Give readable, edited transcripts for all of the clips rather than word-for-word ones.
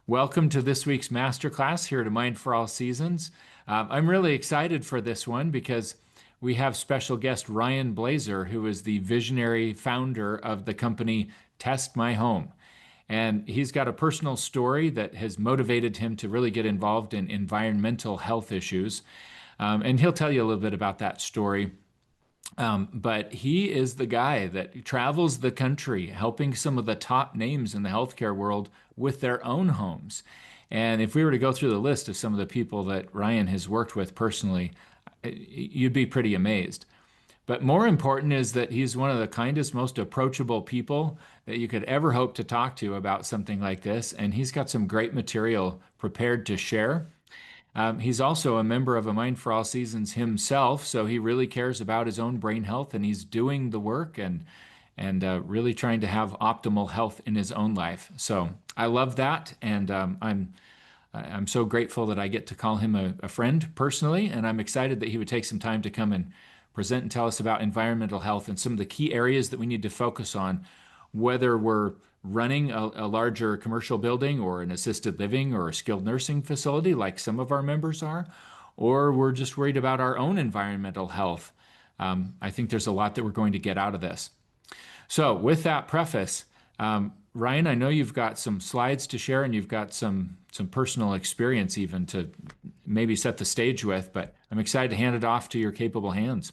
Welcome to this week's masterclass here to Mind for All Seasons. I'm really excited for this one because we have special guest Ryan Blazer, who is the visionary founder of the company Test My Home. And he's got a personal story that has motivated him to really get involved in environmental health issues. And he'll tell you a little bit about that story. But he is the guy that travels the country helping some of the top names in the healthcare world with their own homes. And if we were to go through the list of some of the people that Ryan has worked with personally, you'd be pretty amazed. But more important is that he's one of the kindest, most approachable people that you could ever hope to talk to about something like this. And he's got some great material prepared to share. He's also a member of A Mind for All Seasons himself, so he really cares about his own brain health, and he's doing the work and really trying to have optimal health in his own life. So I love that, and I'm so grateful that I get to call him a friend personally, and I'm excited that he would take some time to come and present and tell us about environmental health and some of the key areas that we need to focus on, whether we're running a larger commercial building or an assisted living or a skilled nursing facility like some of our members are, or we're just worried about our own environmental health. I think there's a lot that we're going to get out of this. So, with that preface, Ryan, I know you've got some slides to share and you've got some personal experience even to maybe set the stage with, but I'm excited to hand it off to your capable hands.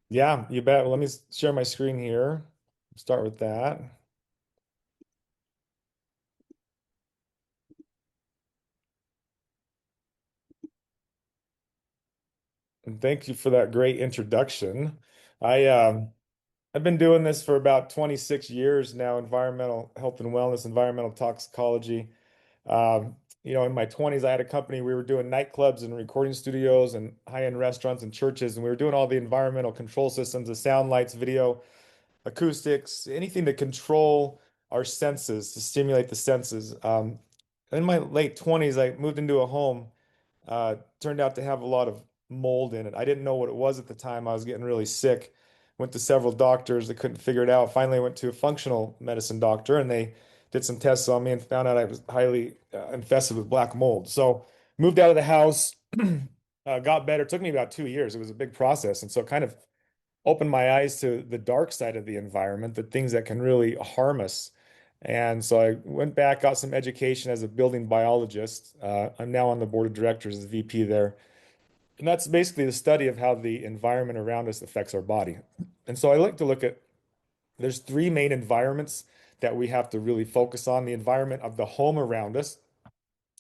Yeah, you bet. Well, let me share my screen here. Start with that. And thank you for that great introduction. I I've been doing this for about 26 years now, environmental health and wellness, environmental toxicology. In my 20s, I had a company. We were doing nightclubs and recording studios and high-end restaurants and churches, and we were doing all the environmental control systems, the sound, lights, video, acoustics, anything to control our senses, to stimulate the senses. In my late 20s, I moved into a home, turned out to have a lot of mold in it. I didn't know what it was at the time. I was getting really sick. Went to several doctors that couldn't figure it out. Finally, I went to a functional medicine doctor, and they did some tests on me and found out I was highly infested with black mold. So moved out of the house, got better. It took me about 2 years. It was a big process, and so it kind of opened my eyes to the dark side of the environment, the things that can really harm us. And so I went back, got some education as a building biologist. I'm now on the board of directors as VP there. And that's basically the study of how the environment around us affects our body. And so I like to look at there's three main environments that we have to really focus on: the environment of the home around us,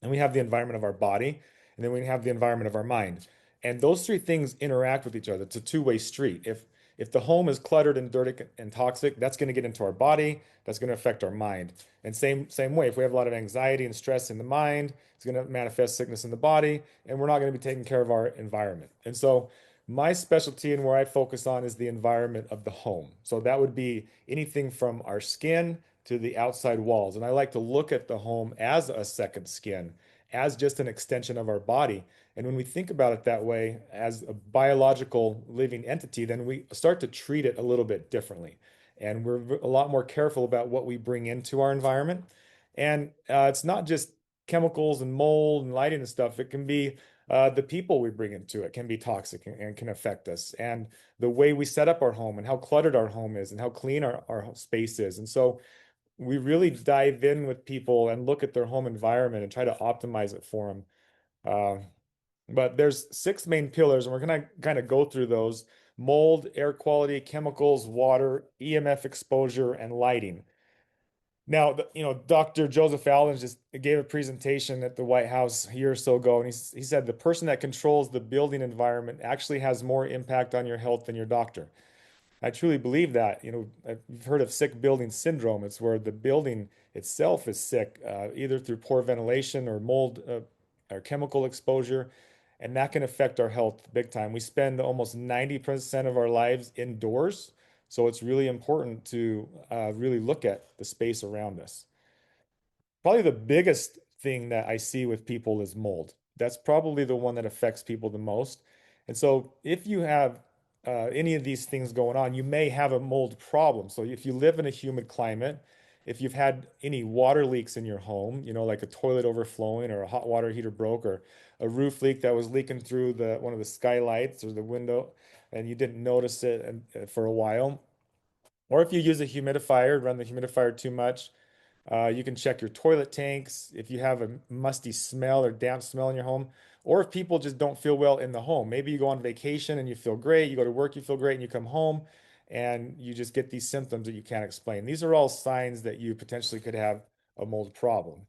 and we have the environment of our body, and then we have the environment of our mind. And those three things interact with each other. It's a two-way street. If the home is cluttered and dirty and toxic, that's going to get into our body, that's going to affect our mind. And same way, if we have a lot of anxiety and stress in the mind, it's going to manifest sickness in the body, and we're not going to be taking care of our environment. And so my specialty and where I focus on is the environment of the home. So that would be anything from our skin to the outside walls. And I like to look at the home as a second skin, as just an extension of our body. And when we think about it that way, as a biological living entity, then we start to treat it a little bit differently. And we're a lot more careful about what we bring into our environment. And it's not just chemicals and mold and lighting and stuff. It can be the people we bring into it can be toxic and can affect us. And the way we set up our home and how cluttered our home is and how clean our space is. And so we really dive in with people and look at their home environment and try to optimize it for them. But there's six main pillars, and we're going to kind of go through those: mold, air quality, chemicals, water, EMF exposure, and lighting. Now, Dr. Joseph Allen just gave a presentation at the White House a year or so ago, and he said the person that controls the building environment actually has more impact on your health than your doctor. I truly believe that. I've heard of sick building syndrome. It's where the building itself is sick, either through poor ventilation or mold or chemical exposure, and that can affect our health big time. We spend almost 90% of our lives indoors, so it's really important to really look at the space around us. Probably the biggest thing that I see with people is mold. That's probably the one that affects people the most. And so if you have any of these things going on, you may have a mold problem. So if you live in a humid climate, if you've had any water leaks in your home, like a toilet overflowing or a hot water heater broke or a roof leak that was leaking through the one of the skylights or the window and you didn't notice it for a while. Or if you use a humidifier, run the humidifier too much, you can check your toilet tanks if you have a musty smell or damp smell in your home, or if people just don't feel well in the home. Maybe you go on vacation and you feel great, you go to work, you feel great, and you come home and you just get these symptoms that you can't explain. These are all signs that you potentially could have a mold problem.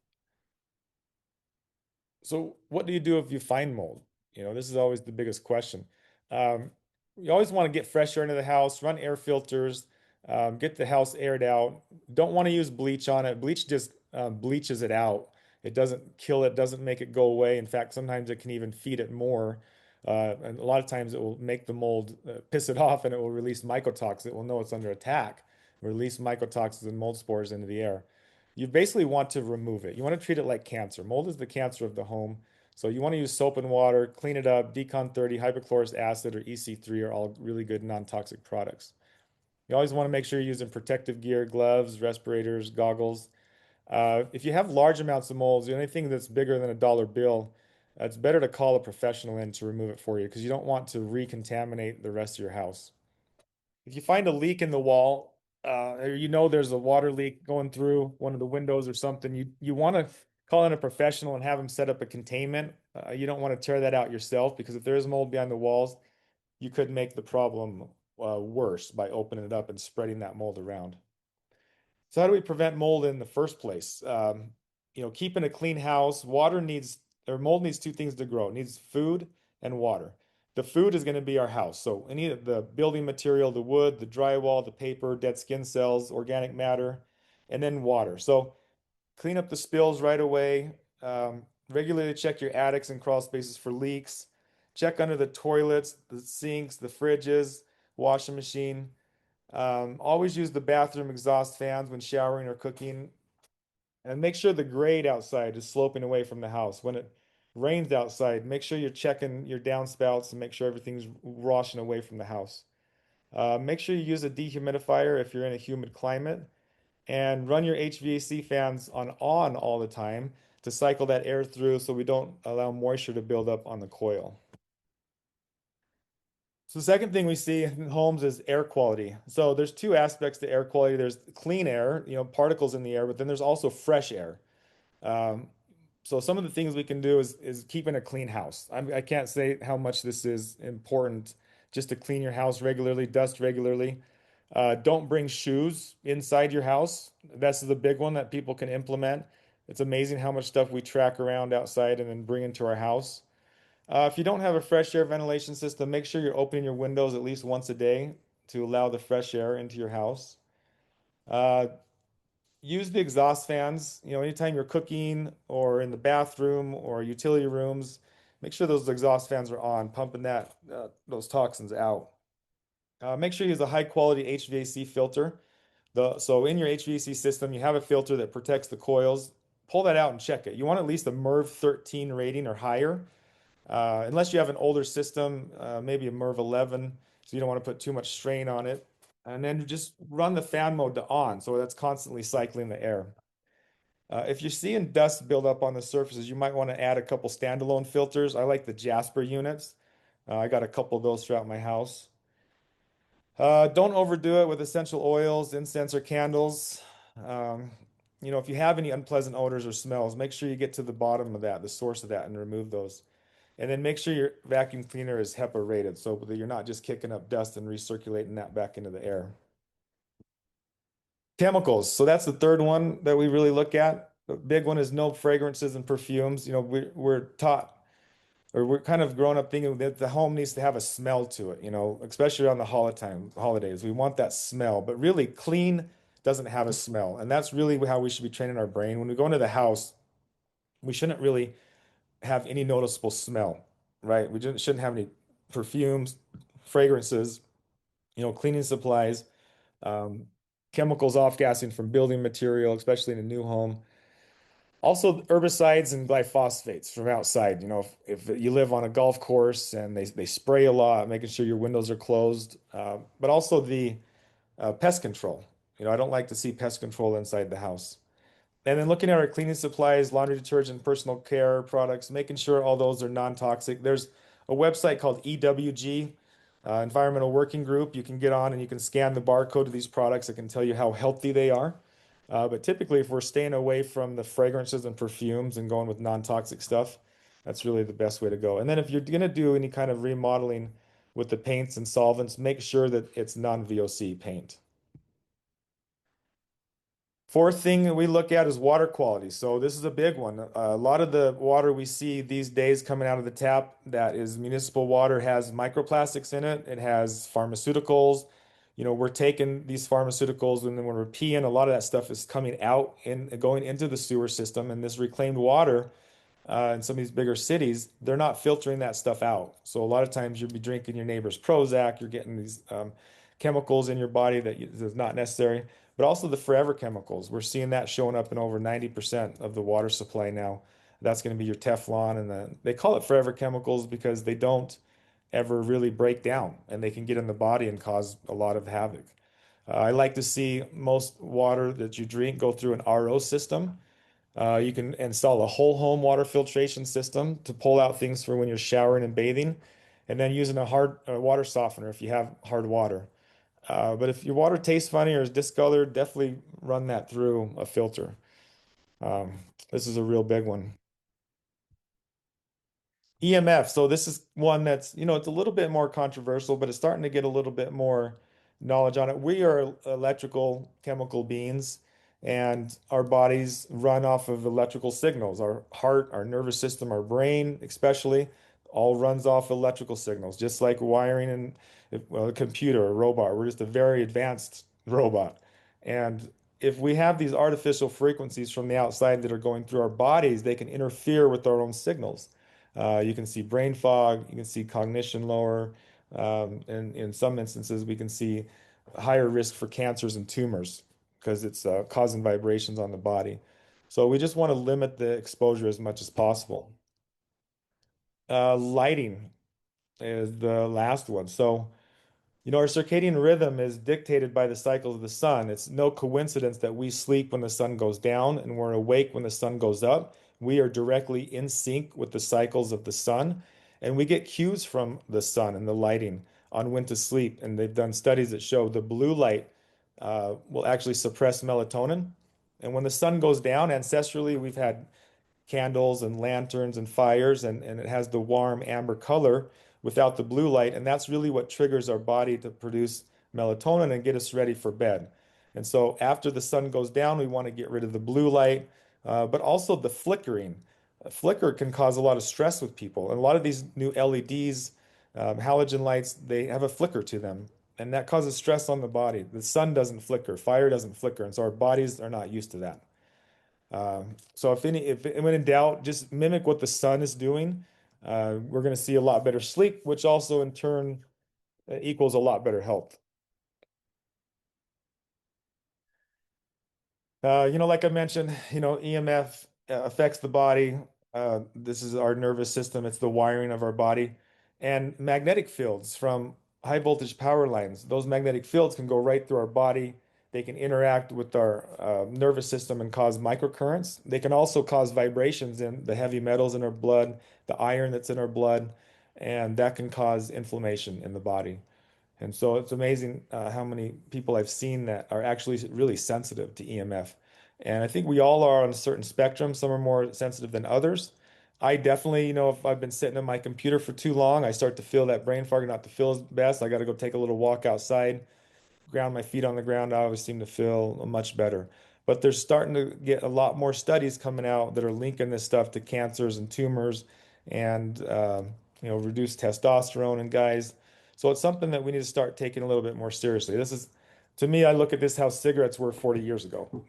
So what do you do if you find mold? This is always the biggest question. Um, you always want to get fresh air into the house, run air filters, get the house aired out. Don't want to use bleach on it. Bleach just bleaches it out. It doesn't kill it, doesn't make it go away. In fact, sometimes it can even feed it more. And a lot of times it will make the mold piss it off and it will release mycotoxins. It will know it's under attack, release mycotoxins and mold spores into the air. You basically want to remove it. You want to treat it like cancer. Mold is the cancer of the home. So you want to use soap and water, clean it up. Decon 30, hypochlorous acid, or EC3 are all really good non-toxic products. You always want to make sure you're using protective gear, gloves, respirators, goggles. If you have large amounts of molds, anything that's bigger than a dollar bill, it's better to call a professional in to remove it for you because you don't want to recontaminate the rest of your house. If you find a leak in the wall, or there's a water leak going through one of the windows or something, you want to call in a professional and have them set up a containment. You don't want to tear that out yourself because if there is mold behind the walls, you could make the problem worse by opening it up and spreading that mold around. So how do we prevent mold in the first place? Keeping a clean house, mold needs two things to grow. It needs food and water. The food is going to be our house. So any of the building material, the wood, the drywall, the paper, dead skin cells, organic matter, and then water. So clean up the spills right away. Regularly check your attics and crawl spaces for leaks. Check under the toilets, the sinks, the fridges, washing machine. Always use the bathroom exhaust fans when showering or cooking. And make sure the grade outside is sloping away from the house. When it rains outside, make sure you're checking your downspouts and make sure everything's washing away from the house. Make sure you use a dehumidifier if you're in a humid climate. And run your HVAC fans on all the time to cycle that air through so we don't allow moisture to build up on the coil. So the second thing we see in homes is air quality. So there's two aspects to air quality. There's clean air, particles in the air, but then there's also fresh air. Um, so some of the things we can do is keeping a clean house. I can't say how much this is important just to clean your house regularly, dust regularly. Don't bring shoes inside your house. That's the big one that people can implement. It's amazing how much stuff we track around outside and then bring into our house. If you don't have a fresh air ventilation system, make sure you're opening your windows at least once a day to allow the fresh air into your house. Uh, Use the exhaust fans, anytime you're cooking or in the bathroom or utility rooms, make sure those exhaust fans are on, pumping those toxins out. Make sure you use a high quality HVAC filter. So in your HVAC system, you have a filter that protects the coils. Pull that out and check it. You want at least a MERV 13 rating or higher. Unless you have an older system, maybe a MERV 11, so you don't want to put too much strain on it. And then just run the fan mode to on, so that's constantly cycling the air. If you're seeing dust build up on the surfaces, you might want to add a couple standalone filters. I like the Jasper units. I got a couple of those throughout my house. Don't overdo it with essential oils, incense, or candles. Um, if you have any unpleasant odors or smells, make sure you get to the bottom of that, the source of that, and remove those. And then make sure your vacuum cleaner is HEPA rated so that you're not just kicking up dust and recirculating that back into the air. Chemicals. So that's the third one that we really look at. The big one is no fragrances and perfumes. We're taught or we're kind of grown up thinking that the home needs to have a smell to it, especially around the holidays. We want that smell, but really clean doesn't have a smell. And that's really how we should be training our brain. When we go into the house, we shouldn't really have any noticeable smell, right? We shouldn't have any perfumes, fragrances, cleaning supplies, um, chemicals off-gassing from building material, especially in a new home. Also, herbicides and glyphosates from outside. If you live on a golf course and they spray a lot, making sure your windows are closed, but also the pest control. I don't like to see pest control inside the house. And then looking at our cleaning supplies, laundry detergent, personal care products, making sure all those are non-toxic. There's a website called EWG, Environmental Working Group. You can get on and you can scan the barcode of these products. It can tell you how healthy they are. But typically, if we're staying away from the fragrances and perfumes and going with non-toxic stuff, that's really the best way to go. And then if you're going to do any kind of remodeling with the paints and solvents, make sure that it's non-VOC paint. Fourth thing that we look at is water quality. So this is a big one. A lot of the water we see these days coming out of the tap that is municipal water has microplastics in it. It has pharmaceuticals. We're taking these pharmaceuticals and then when we're peeing, a lot of that stuff is coming out and going into the sewer system. And this reclaimed water in some of these bigger cities, they're not filtering that stuff out. So a lot of times you'll be drinking your neighbor's Prozac, you're getting these chemicals in your body that is not necessary, but also the forever chemicals. We're seeing that showing up in over 90% of the water supply now. That's going to be your Teflon, and they call it forever chemicals because they don't ever really break down and they can get in the body and cause a lot of havoc. I like to see most water that you drink go through an RO system. You can install a whole home water filtration system to pull out things for when you're showering and bathing, and then using a hard water softener if you have hard water. But if your water tastes funny or is discolored, definitely run that through a filter. Um, this is a real big one. EMF. So this is one that's, it's a little bit more controversial, but it's starting to get a little bit more knowledge on it. We are electrical chemical beings, and our bodies run off of electrical signals. Our heart, our nervous system, our brain, especially, all runs off electrical signals, just like wiring in a computer, a robot. We're just a very advanced robot. And if we have these artificial frequencies from the outside that are going through our bodies, they can interfere with our own signals. You can see brain fog, you can see cognition lower, and in some instances, we can see higher risk for cancers and tumors because it's causing vibrations on the body. So we just want to limit the exposure as much as possible. Lighting is the last one. So, our circadian rhythm is dictated by the cycles of the sun. It's no coincidence that we sleep when the sun goes down and we're awake when the sun goes up. We are directly in sync with the cycles of the sun, and we get cues from the sun and the lighting on when to sleep. And they've done studies that show the blue light will actually suppress melatonin. And when the sun goes down, ancestrally, we've had candles and lanterns and fires, and it has the warm amber color without the blue light. And that's really what triggers our body to produce melatonin and get us ready for bed. And so after the sun goes down, we want to get rid of the blue light, but also the flickering. A flicker can cause a lot of stress with people. And a lot of these new LEDs, halogen lights, they have a flicker to them. And that causes stress on the body. The sun doesn't flicker, fire doesn't flicker. And so our bodies are not used to that. So if when in doubt, just mimic what the sun is doing. We're going to see a lot better sleep, which also in turn equals a lot better health. Like I mentioned, EMF affects the body. This is our nervous system. It's the wiring of our body. And magnetic fields from high voltage power lines, those magnetic fields can go right through our body. They can interact with our nervous system and cause microcurrents. They can also cause vibrations in the heavy metals in our blood, the iron that's in our blood, and that can cause inflammation in the body. And so it's amazing how many people I've seen that are actually really sensitive to EMF. And I think we all are on a certain spectrum. Some are more sensitive than others. I definitely, if I've been sitting on my computer for too long, I start to feel that brain fog, not to feel as best. I got to go take a little walk outside, ground my feet on the ground. I always seem to feel much better. But there's starting to get a lot more studies coming out that are linking this stuff to cancers and tumors and, reduced testosterone in guys. So it's something that we need to start taking a little bit more seriously. To me, I look at this how cigarettes were 40 years ago.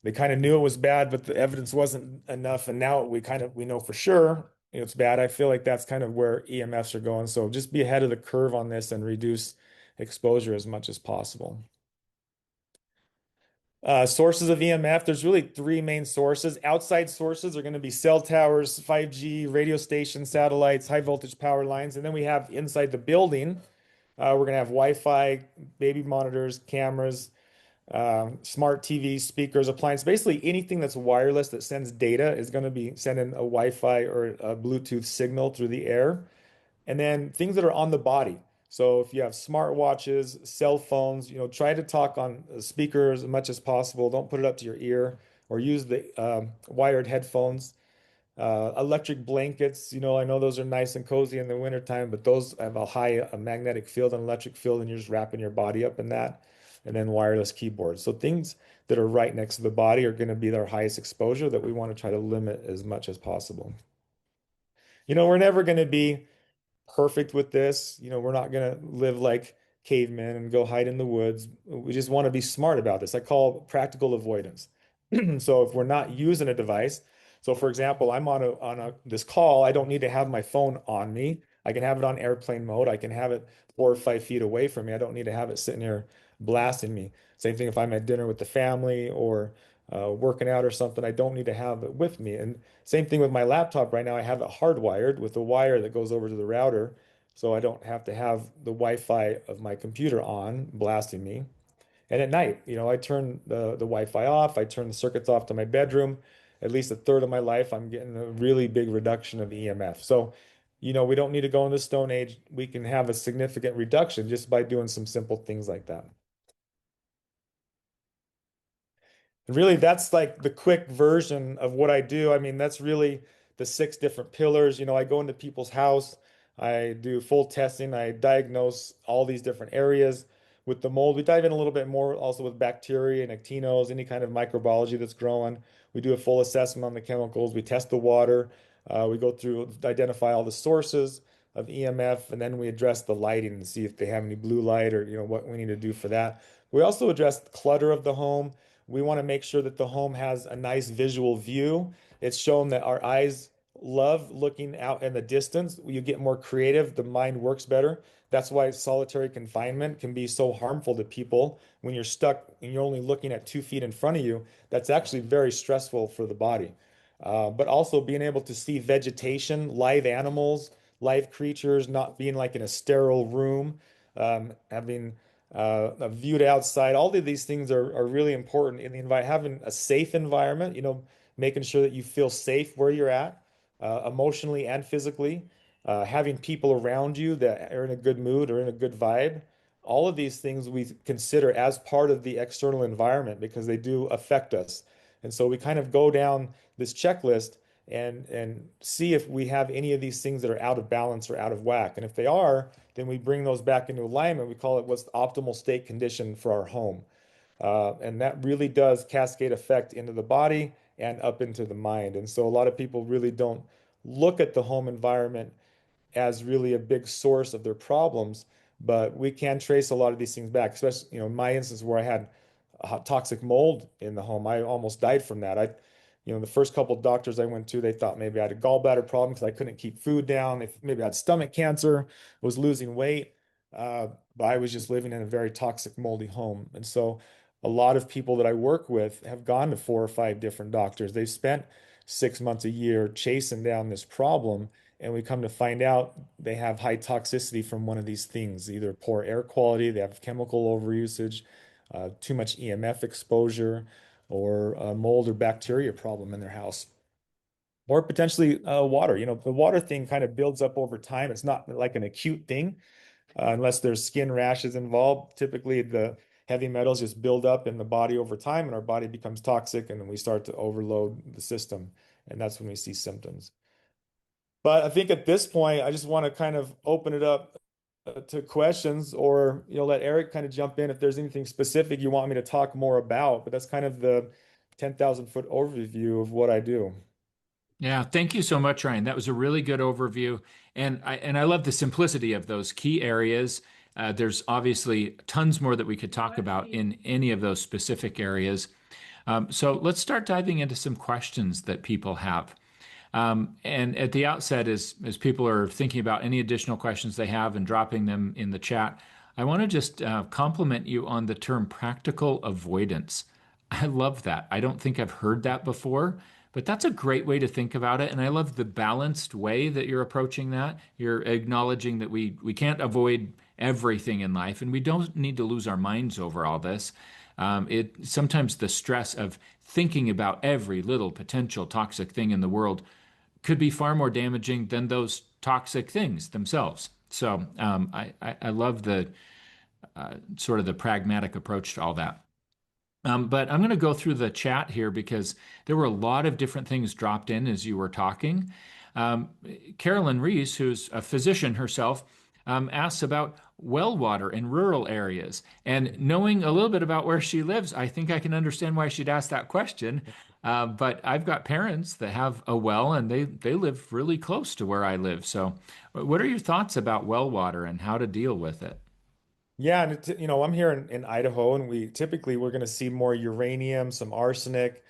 They kind of knew it was bad, but the evidence wasn't enough. And now we know for sure it's bad. I feel like that's kind of where EMFs are going. So just be ahead of the curve on this and reduce exposure as much as possible. Sources of EMF, there's really three main sources. Outside sources are going to be cell towers, 5G, radio stations, satellites, high voltage power lines. And then we have inside the building, we're going to have Wi-Fi, baby monitors, cameras, smart TVs, speakers, appliance, basically anything that's wireless that sends data is going to be sending a Wi-Fi or a Bluetooth signal through the air. And then things that are on the body. So if you have smartwatches, cell phones, try to talk on speakers as much as possible. Don't put it up to your ear or use the wired headphones. Electric blankets, I know those are nice and cozy in the wintertime, but those have a magnetic field and electric field, and you're just wrapping your body up in that. And then wireless keyboards. So things that are right next to the body are going to be their highest exposure that we want to try to limit as much as possible. We're never going to be perfect with this. We're not going to live like cavemen and go hide in the woods. We just want to be smart about this. I call it practical avoidance. So if we're not using a device, so for example, I'm on this call, I don't need to have my phone on me. I can have it on airplane mode. I can have it 4 or 5 feet away from me. I don't need to have it sitting here blasting me. Same thing if I'm at dinner with the family or working out or something, I don't need to have it with me. And same thing with my laptop right now. I have it hardwired with a wire that goes over to the router, so I don't have to have the Wi-Fi of my computer on blasting me. And at night, I turn the Wi-Fi off. I turn the circuits off to my bedroom. At least a third of my life, I'm getting a really big reduction of EMF. So, we don't need to go in the Stone Age. We can have a significant reduction just by doing some simple things like that. And really, that's like the quick version of what I do. I mean, that's really the 6 different pillars. I go into people's house, I do full testing, I diagnose all these different areas with the mold. We dive in a little bit more also with bacteria and actinos, any kind of microbiology that's growing. We do a full assessment on the chemicals. We test the water. We go through, identify all the sources of EMF, and then we address the lighting and see if they have any blue light or what we need to do for that. We also address the clutter of the home. We want to make sure that the home has a nice visual view. It's shown that our eyes love looking out in the distance. You get more creative, the mind works better. That's why solitary confinement can be so harmful to people when you're stuck and you're only looking at 2 feet in front of you. That's actually very stressful for the body. But also being able to see vegetation, live animals, live creatures, not being like in a sterile room, having viewed outside. All of these things are really important in the environment. Having a safe environment, making sure that you feel safe where you're at, emotionally and physically. Having people around you that are in a good mood or in a good vibe. All of these things we consider as part of the external environment because they do affect us. And so we kind of go down this checklist and see if we have any of these things that are out of balance or out of whack. And if they are, then we bring those back into alignment. We call it what's the optimal state condition for our home. And that really does cascade effect into the body and up into the mind. And so a lot of people really don't look at the home environment as really a big source of their problems, but we can trace a lot of these things back, especially, in my instance where I had toxic mold in the home. I almost died from that. The first couple of doctors I went to, they thought maybe I had a gallbladder problem because I couldn't keep food down. Maybe I had stomach cancer, was losing weight. But I was just living in a very toxic, moldy home. And so a lot of people that I work with have gone to 4 or 5 different doctors. They've spent 6 months a year chasing down this problem. And we come to find out they have high toxicity from one of these things, either poor air quality, they have chemical overusage, too much EMF exposure, or a mold or bacteria problem in their house, or potentially water. The water thing kind of builds up over time. It's not like an acute thing unless there's skin rashes involved. Typically, the heavy metals just build up in the body over time, and our body becomes toxic, and then we start to overload the system, and that's when we see symptoms. But I think at this point, I just want to kind of open it up to questions or let Eric kind of jump in if there's anything specific you want me to talk more about. But that's kind of the 10,000 foot overview of what I do. Yeah, thank you so much, Ryan. That was a really good overview, and I love the simplicity of those key areas. There's obviously tons more that we could talk about in any of those specific areas. So let's start diving into some questions that people have. And at the outset, as people are thinking about any additional questions they have and dropping them in the chat, I want to just compliment you on the term practical avoidance. I love that. I don't think I've heard that before, but that's a great way to think about it. And I love the balanced way that you're approaching that. You're acknowledging that we can't avoid everything in life, and we don't need to lose our minds over all this. It sometimes the stress of thinking about every little potential toxic thing in the world could be far more damaging than those toxic things themselves. So I love the sort of the pragmatic approach to all that. But I'm going to go through the chat here because there were a lot of different things dropped in as you were talking. Um, Carolyn Reese, who's a physician herself, asks about well water in rural areas. And knowing a little bit about where she lives, I think I can understand why she'd ask that question. But I've got parents that have a well and they live really close to where I live. So, what are your thoughts about well water and how to deal with it? Yeah, and I'm here in Idaho, and we're going to see more uranium, some arsenic.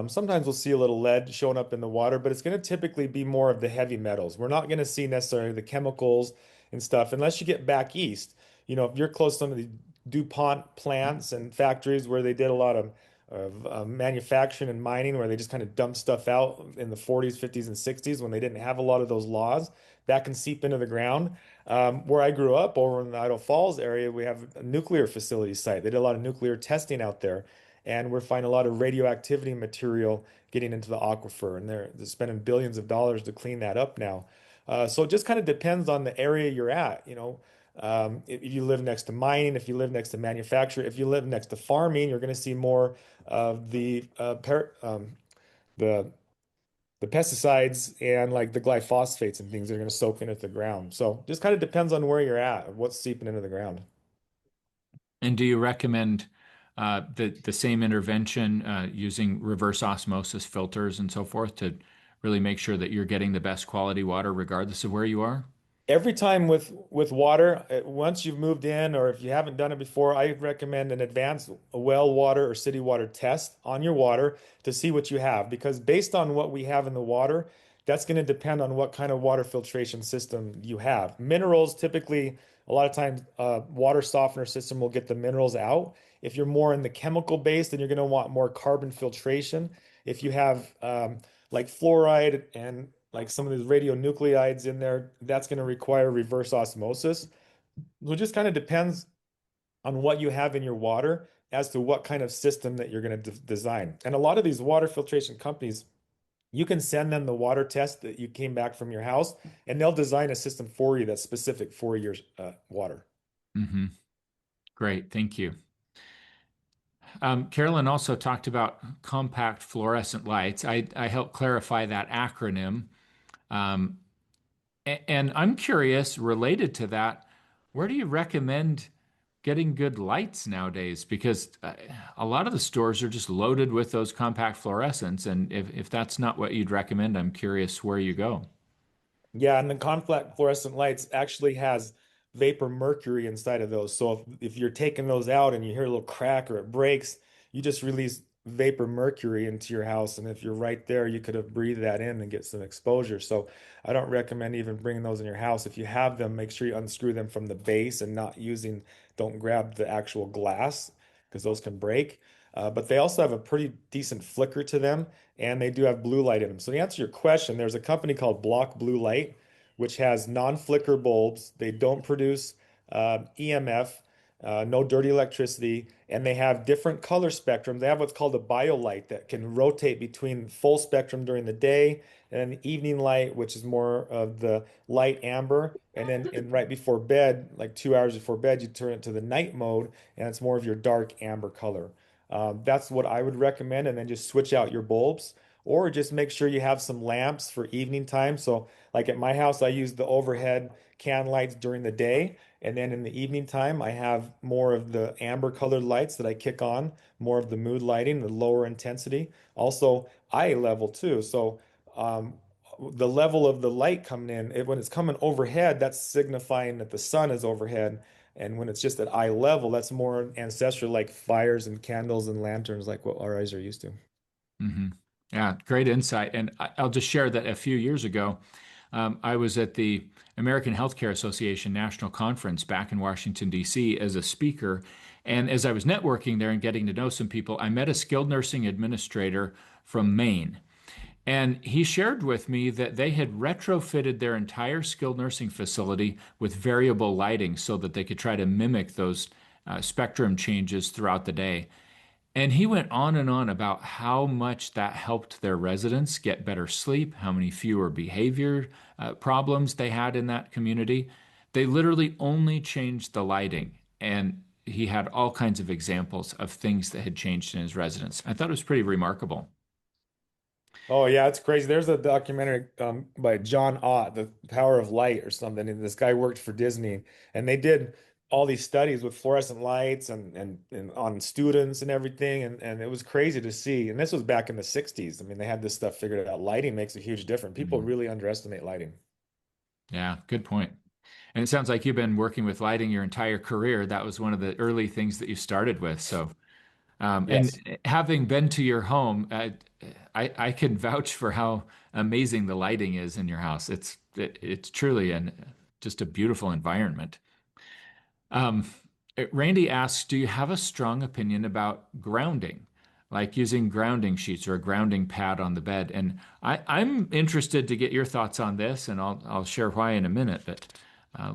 Sometimes we'll see a little lead showing up in the water, but it's going to typically be more of the heavy metals. We're not going to see necessarily the chemicals and stuff unless you get back east. If you're close to some of the DuPont plants and factories where they did a lot of manufacturing and mining, where they just kind of dumped stuff out in the 40s, 50s, and 60s when they didn't have a lot of those laws, that can seep into the ground. Where I grew up over in the Idaho Falls area, we have a nuclear facility site. They did a lot of nuclear testing out there, and we're finding a lot of radioactivity material getting into the aquifer, and they're spending billions of dollars to clean that up now. So it just kind of depends on the area you're at. If you live next to mining, if you live next to manufacturing, if you live next to farming, you're going to see more of the the pesticides and like the glyphosates and things that are going to soak into the ground. So just kind of depends on where you're at, what's seeping into the ground. And do you recommend the same intervention using reverse osmosis filters and so forth to really make sure that you're getting the best quality water regardless of where you are? Every time with water, once you've moved in or if you haven't done it before, I recommend an advanced well water or city water test on your water to see what you have. Because based on what we have in the water, that's going to depend on what kind of water filtration system you have. Minerals, typically, a lot of times, water softener system will get the minerals out. If you're more in the chemical base, then you're going to want more carbon filtration. If you have like fluoride and like some of these radionuclides in there, that's going to require reverse osmosis. So it just kind of depends on what you have in your water as to what kind of system that you're going to design. And a lot of these water filtration companies, you can send them the water test that you came back from your house, and they'll design a system for you that's specific for your water. Hmm. Great, thank you. Carolyn also talked about compact fluorescent lights. I helped clarify that acronym. Um, and I'm curious, related to that, where do you recommend getting good lights nowadays? Because a lot of the stores are just loaded with those compact fluorescents. And if that's not what you'd recommend, I'm curious where you go. Yeah, and the compact fluorescent lights actually has vapor mercury inside of those. So if you're taking those out and you hear a little crack or it breaks, you just release vapor mercury into your house. And if you're right there, you could have breathed that in and get some exposure. So I don't recommend even bringing those in your house. If you have them, make sure you unscrew them from the base and don't grab the actual glass because those can break. But they also have a pretty decent flicker to them, and they do have blue light in them. So to answer your question, there's a company called Block Blue Light, which has non-flicker bulbs. They don't produce EMF, no dirty electricity, and they have different color spectrum. They have what's called a BioLight that can rotate between full spectrum during the day and then evening light, which is more of the light amber. And then right before bed, like 2 hours before bed, you turn it to the night mode, and it's more of your dark amber color. That's what I would recommend, and then just switch out your bulbs, or just make sure you have some lamps for evening time. So, like at my house, I use the overhead can lights during the day, and then in the evening time, I have more of the amber colored lights that I kick on, more of the mood lighting, the lower intensity. Also, eye level too. So, um, the level of the light coming in, when it's coming overhead, that's signifying that the sun is overhead. And when it's just at eye level, that's more ancestral, like fires and candles and lanterns, like what our eyes are used to. Hmm. Yeah, great insight. And I'll just share that a few years ago, I was at the American Healthcare Association National Conference back in Washington, D.C. as a speaker. And as I was networking there and getting to know some people, I met a skilled nursing administrator from Maine. And he shared with me that they had retrofitted their entire skilled nursing facility with variable lighting so that they could try to mimic those spectrum changes throughout the day. And he went on and on about how much that helped their residents get better sleep, how many fewer behavior problems they had in that community. They literally only changed the lighting. And he had all kinds of examples of things that had changed in his residence. I thought it was pretty remarkable. Oh yeah, it's crazy. There's a documentary by John Ott, The Power of Light or something. And this guy worked for Disney, and they did all these studies with fluorescent lights and on students and everything, and it was crazy to see. And this was back in the 60s. I mean, they had this stuff figured out. Lighting makes a huge difference. People Mhm. really underestimate lighting. Yeah, good point. And it sounds like you've been working with lighting your entire career. That was one of the early things that you started with. So, Yes. and having been to your home, I can vouch for how amazing the lighting is in your house. It's truly just a beautiful environment. Um, Randy asks, do you have a strong opinion about grounding, like using grounding sheets or a grounding pad on the bed? And I'm interested to get your thoughts on this, and I'll share why in a minute. But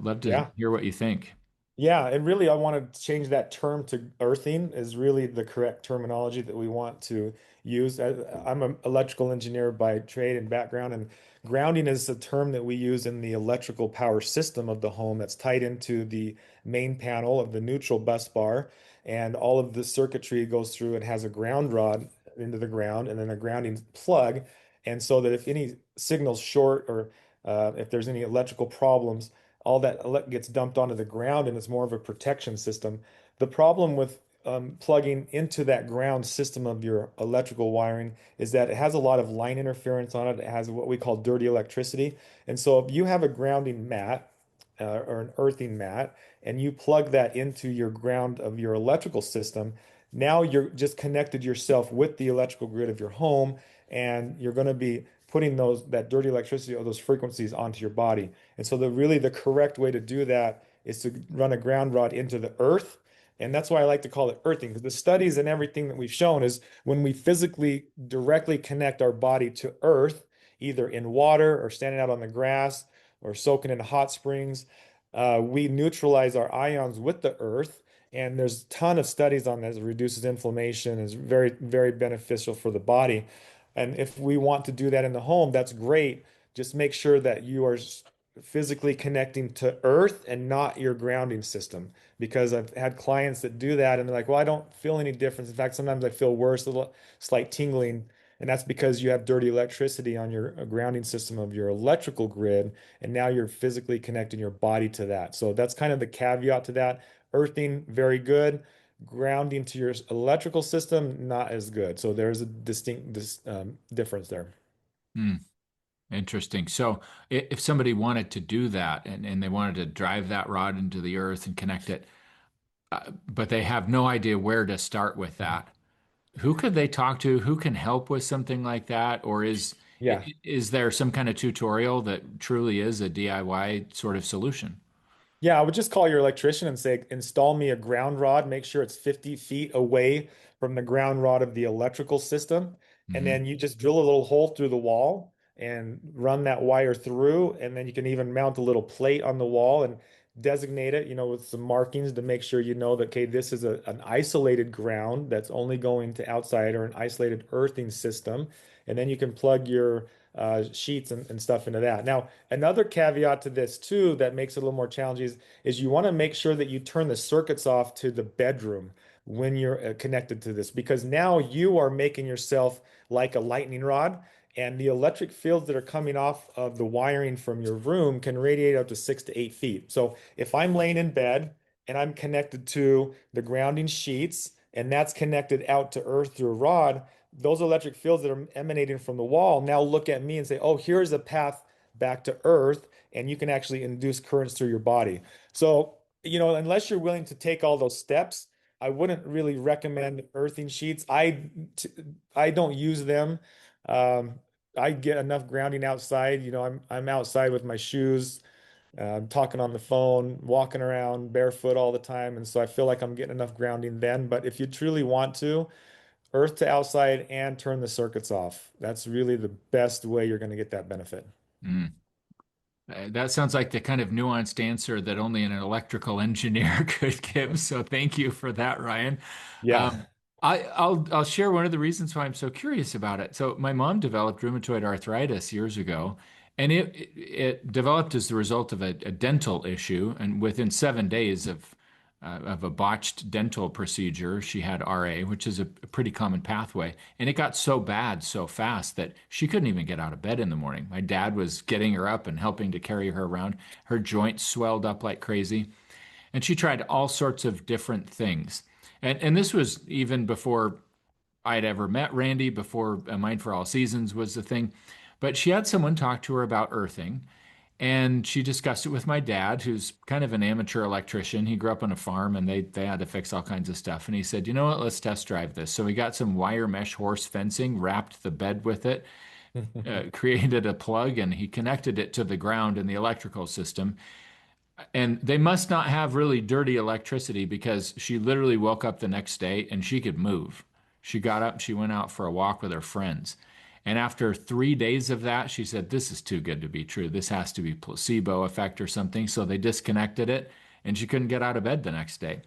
love to Yeah. hear what you think. Yeah, and really, I want to change that term to earthing is really the correct terminology that we want to use. I'm an electrical engineer by trade and background, and grounding is a term that we use in the electrical power system of the home that's tied into the main panel of the neutral bus bar, and all of the circuitry goes through and has a ground rod into the ground, and then a grounding plug, and so that if any signal's short or if there's any electrical problems all that gets dumped onto the ground and it's more of a protection system. The problem with plugging into that ground system of your electrical wiring is that it has a lot of line interference on it. It has what we call dirty electricity. And so if you have a grounding mat or an earthing mat and you plug that into your ground of your electrical system, now you're just connected yourself with the electrical grid of your home and you're going to be putting that dirty electricity or those frequencies onto your body. And so the correct way to do that is to run a ground rod into the earth. And that's why I like to call it earthing, because the studies and everything that we've shown is when we physically directly connect our body to earth, either in water or standing out on the grass or soaking in hot springs, we neutralize our ions with the earth. And there's a ton of studies on this. It reduces inflammation, is very, very beneficial for the body. And if we want to do that in the home, that's great. Just make sure that you are physically connecting to earth and not your grounding system. Because I've had clients that do that and they're like, well, I don't feel any difference. In fact, sometimes I feel worse, a little slight tingling. And that's because you have dirty electricity on your grounding system of your electrical grid. And now you're physically connecting your body to that. So that's kind of the caveat to that. Earthing, very good. Grounding to your electrical system, not as good. So there's a distinct difference there. Hmm, interesting. So, if somebody wanted to do that and they wanted to drive that rod into the earth and connect it, but they have no idea where to start with that, who could they talk to? Who can help with something like that? Or Yeah. is there some kind of tutorial that truly is a DIY sort of solution? Yeah, I would just call your electrician and say, install me a ground rod. Make sure it's 50 feet away from the ground rod of the electrical system. And Hmm. then you just drill a little hole through the wall and run that wire through. And then you can even mount a little plate on the wall and designate it, with some markings to make sure you know that, okay, this is an isolated ground that's only going to outside or an isolated earthing system. And then you can plug your sheets and stuff into that. Now, another caveat to this too that makes it a little more challenging is you want to make sure that you turn the circuits off to the bedroom when you're connected to this, because now you are making yourself like a lightning rod, and the electric fields that are coming off of the wiring from your room can radiate up to 6 to 8 feet. So if I'm laying in bed and I'm connected to the grounding sheets and that's connected out to earth through a rod, those electric fields that are emanating from the wall now look at me and say, oh, here's a path back to earth, and you can actually induce currents through your body. So, unless you're willing to take all those steps, I wouldn't really recommend earthing sheets. I don't use them. Um, I get enough grounding outside. I'm outside with my shoes, talking on the phone, walking around barefoot all the time, and so I feel like I'm getting enough grounding then. But if you truly want to, earth to outside and turn the circuits off. That's really the best way you're going to get that benefit. Mm. That sounds like the kind of nuanced answer that only an electrical engineer could give. So thank you for that, Ryan. Yeah. I'll share one of the reasons why I'm so curious about it. So my mom developed rheumatoid arthritis years ago, and it developed as the result of a dental issue. And within 7 days of a botched dental procedure, she had RA, which is a pretty common pathway. And it got so bad so fast that she couldn't even get out of bed in the morning. My dad was getting her up and helping to carry her around. Her joints swelled up like crazy. And she tried all sorts of different things. And this was even before I'd ever met Randy, before A Mind for All Seasons was the thing. But she had someone talk to her about earthing. And she discussed it with my dad, who's kind of an amateur electrician. He grew up on a farm and they had to fix all kinds of stuff. And he said, you know what, let's test drive this. So we got some wire mesh horse fencing, wrapped the bed with it, created a plug, and he connected it to the ground in the electrical system. And they must not have really dirty electricity because she literally woke up the next day and she could move. She got up, she went out for a walk with her friends. And after 3 days of that, she said, this is too good to be true. This has to be placebo effect or something. So they disconnected it and she couldn't get out of bed the next day.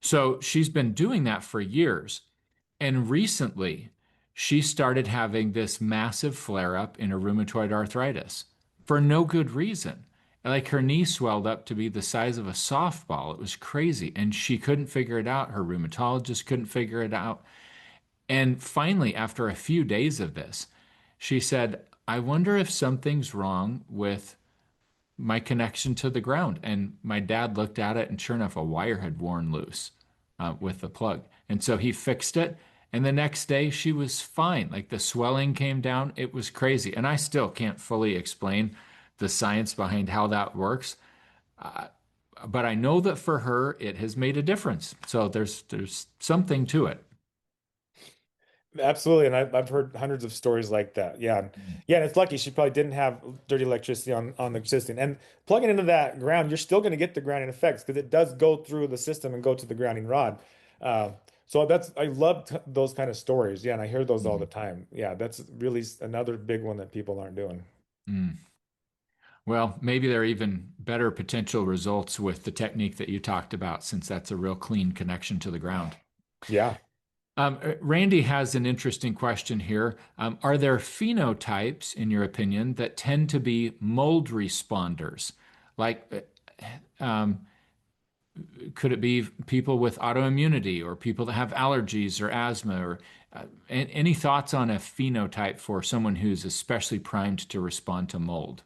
So she's been doing that for years. And recently, she started having this massive flare up in her rheumatoid arthritis for no good reason. Like her knee swelled up to be the size of a softball. It was crazy. And she couldn't figure it out. Her rheumatologist couldn't figure it out. And finally, after a few days of this, she said, I wonder if something's wrong with my connection to the ground. And my dad looked at it, and sure enough, a wire had worn loose with the plug. And so he fixed it. And the next day, she was fine. Like the swelling came down. It was crazy. And I still can't fully explain the science behind how that works. Uh, but I know that for her, it has made a difference. So there's something to it. Absolutely, and I've heard hundreds of stories like that. Yeah, yeah, and it's lucky she probably didn't have dirty electricity on the system. And plugging into that ground, you're still going to get the grounding effects because it does go through the system and go to the grounding rod. Uh, so that's I love those kind of stories. Yeah, and I hear those all the Mhm. time. Yeah, that's really another big one that people aren't doing. Mm. Well, maybe there are even better potential results with the technique that you talked about, since that's a real clean connection to the ground. Yeah. Randy has an interesting question here. Are there phenotypes, in your opinion, that tend to be mold responders? Like, um, could it be people with autoimmunity or people that have allergies or asthma? Or any thoughts on a phenotype for someone who's especially primed to respond to mold?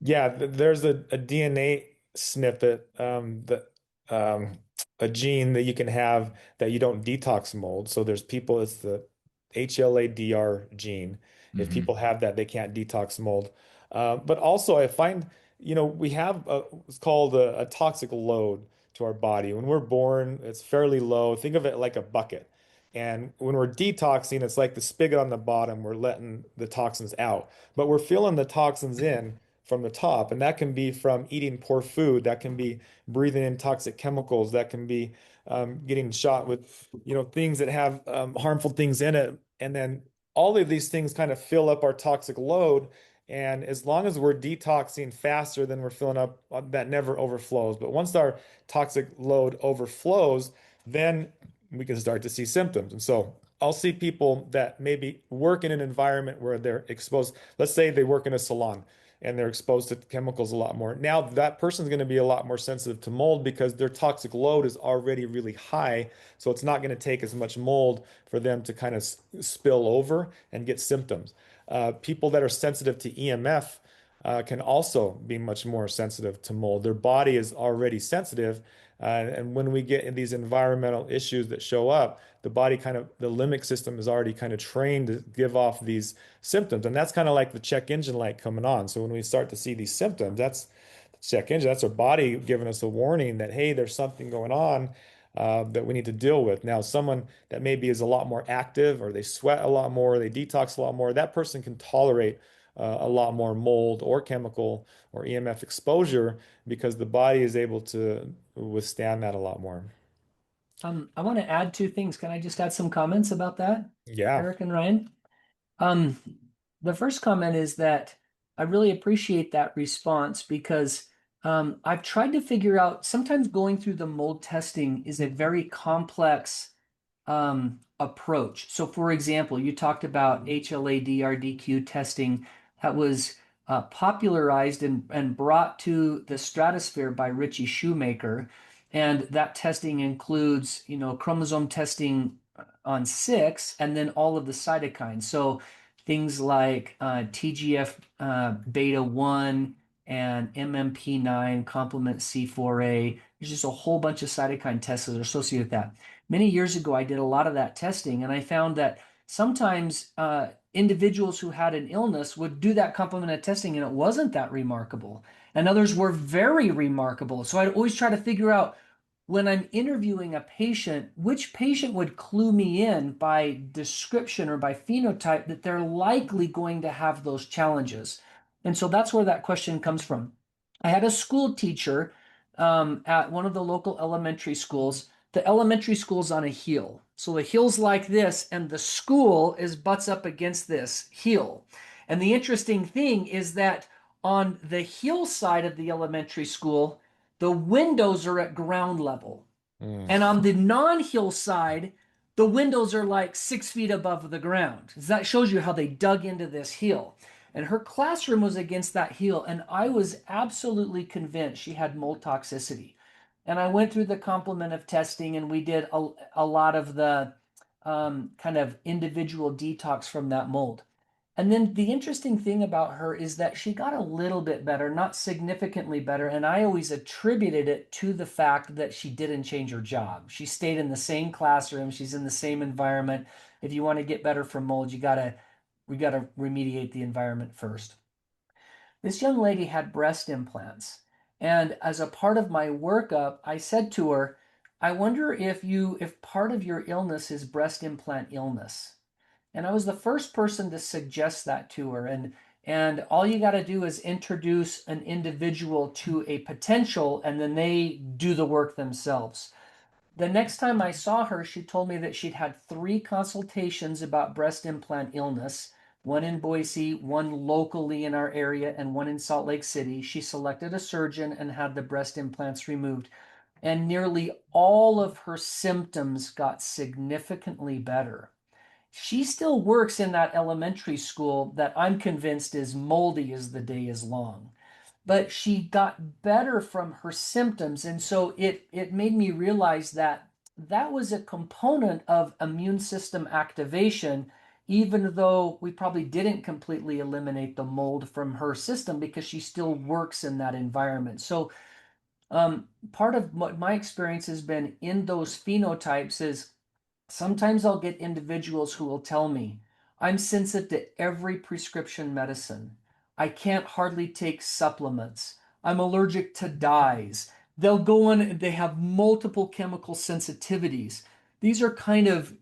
Yeah, there's a DNA snippet that a gene that you can have that you don't detox mold. So there's people, it's the HLA-DR gene. If Hmm. people have that, they can't detox mold. But also, I find, we have it's called a toxic load to our body. When we're born, it's fairly low. Think of it like a bucket. And when we're detoxing, it's like the spigot on the bottom. We're letting the toxins out, but we're filling the toxins in from the top. And that can be from eating poor food, that can be breathing in toxic chemicals, that can be getting shot with, things that have harmful things in it. And then all of these things kind of fill up our toxic load. And as long as we're detoxing faster than we're filling up, that never overflows. But once our toxic load overflows, then we can start to see symptoms. And so I'll see people that maybe work in an environment where they're exposed. Let's say they work in a salon and they're exposed to chemicals a lot more. Now that person's going to be a lot more sensitive to mold because their toxic load is already really high. So it's not going to take as much mold for them to kind of spill over and get symptoms. People that are sensitive to EMF can also be much more sensitive to mold. Their body is already sensitive. And when we get in these environmental issues that show up, the body kind of, the limbic system is already kind of trained to give off these symptoms. And that's kind of like the check engine light coming on. So when we start to see these symptoms, that's the check engine, that's our body giving us a warning that, hey, there's something going on that we need to deal with. Now, someone that maybe is a lot more active or they sweat a lot more, they detox a lot more, that person can tolerate a lot more mold or chemical or EMF exposure because the body is able to withstand that a lot more. I want to add two things. Can I just add some comments about that, Yeah. Eric and Ryan? Um, the first comment is that I really appreciate that response because I've tried to figure out sometimes going through the mold testing is a very complex approach. So, for example, you talked about HLA-DRDQ testing that was popularized and brought to the stratosphere by Richie Shoemaker. And that testing includes, chromosome testing on six and then all of the cytokines. So things like TGF beta 1 and MMP9, complement C4a. There's just a whole bunch of cytokine tests that are associated with that. Many years ago, I did a lot of that testing, and I found that sometimes individuals who had an illness would do that complement testing, and it wasn't that remarkable. And others were very remarkable. So I'd always try to figure out when I'm interviewing a patient, which patient would clue me in by description or by phenotype that they're likely going to have those challenges. And so that's where that question comes from. I had a school teacher at one of the local elementary schools. The elementary school's on a hill. So the hill's like this, and the school is butts up against this hill. And the interesting thing is that on the hillside of the elementary school, the windows are at ground level. Mm. And on the non-hill side, the windows are like 6 feet above the ground. That shows you how they dug into this hill. And her classroom was against that hill, and I was absolutely convinced she had mold toxicity. And I went through the complement of testing, and we did a lot of the kind of individual detox from that mold. And then the interesting thing about her is that she got a little bit better, not significantly better. And I always attributed it to the fact that she didn't change her job. She stayed in the same classroom. She's in the same environment. If you want to get better from mold, we gotta remediate the environment first. This young lady had breast implants. And as a part of my workup, I said to her, I wonder if part of your illness is breast implant illness. And I was the first person to suggest that to her. And all you got to do is introduce an individual to a potential, and then they do the work themselves. The next time I saw her, she told me that she'd had 3 consultations about breast implant illness, one in Boise, one locally in our area, and one in Salt Lake City. She selected a surgeon and had the breast implants removed. And nearly all of her symptoms got significantly better. She still works in that elementary school that I'm convinced is moldy as the day is long. But she got better from her symptoms. And so it made me realize that that was a component of immune system activation, even though we probably didn't completely eliminate the mold from her system because she still works in that environment. So part of what my experience has been in those phenotypes is sometimes I'll get individuals who will tell me, I'm sensitive to every prescription medicine. I can't hardly take supplements. I'm allergic to dyes. They'll go on and they have multiple chemical sensitivities. These are kind of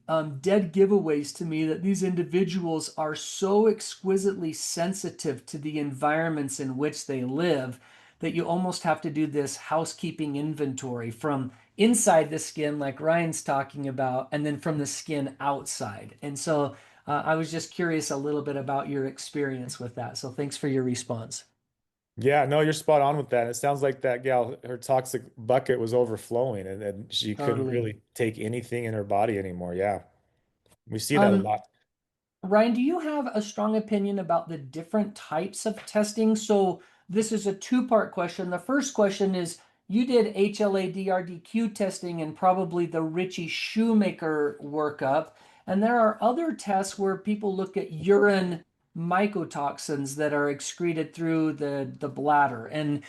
dead giveaways to me that these individuals are so exquisitely sensitive to the environments in which they live that you almost have to do this housekeeping inventory from inside the skin, like Ryan's talking about, and then from the skin outside. And so I was just curious a little bit about your experience with that. So thanks for your response. Yeah, no, you're spot on with that. It sounds like that gal, her toxic bucket was overflowing and she couldn't Totally. really take anything in her body anymore. Yeah, we see that a Um, lot. Ryan, do you have a strong opinion about the different types of testing? So this is a two-part question. The first question is, you did HLA-DRDQ testing and probably the Ritchie Shoemaker workup, and there are other tests where people look at urine mycotoxins that are excreted through the bladder. And